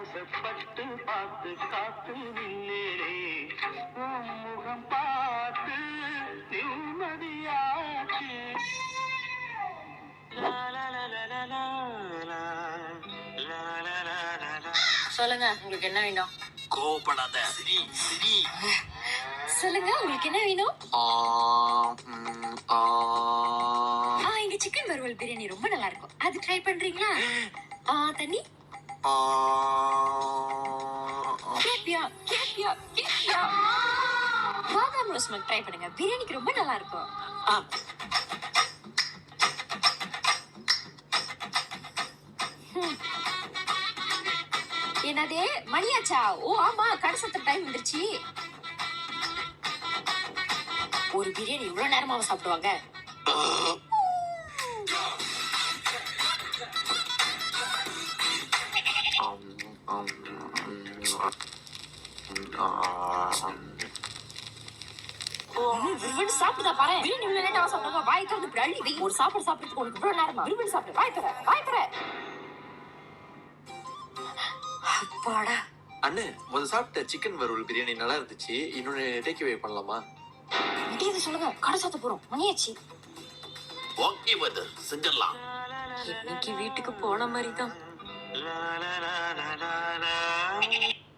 ஆசைப்பட்டு பார்த்து காத்து நின்னேனே உன் முகம் பார்த்து நிம்மதியாச்சு. சொல்லுங்க உங்களுக்கு என்ன வேணும்? கோவப்படாத. சிரி சிரி. சொல்லுங்க உங்களுக்கு என்ன வேணும்? இங்க சிக்கன் வறுவல் பிரியாணி ரொம்ப நல்லா இருக்கும். அது ட்ரை பண்றீங்களா? தண்ணி கேப்பியா கேப்பியா கேப்பியா பாதாம் ரோஸ் மில்க் ட்ரை பண்ணுங்க. பிரியாணிக்கு ரொம்ப நல்லா இருக்கும். என்னது மணியாச்சா? ஓ ஆமா, கடை சத்த டைம் வந்துருச்சு. ஒரு பிரியாணி இவ்வளவு நேரமாவும் சாப்பிடுவாங்க? சாப்பிடுதா பாரு. பிரியாணி இவ்வளவு நேரமா சாப்பிடுவாங்க. வாய் திறந்து இப்படி அள்ளி வை. ஒரு சாப்பாடு சாப்பிடுறதுக்கு உனக்கு இவ்வளவு நேரமா? விரும்பி சாப்பிடு. வாய் தர வாய் தர. அப்பாடா. அண்ணே, முதல்ல சாப்பிட்ட சிக்கன் வறுவல் பிரியாணி நல்லா இருந்துச்சு. இன்னொன்னு டேக் அவே பண்ணலாமா? முடியாது சொல்லுங்க, கடை சாத்த போறோம். மணியாச்சு. ஓகே பிரதர், செஞ்சிடலாம். இன்னைக்கு வீட்டுக்கு போன மாதிரி தான்.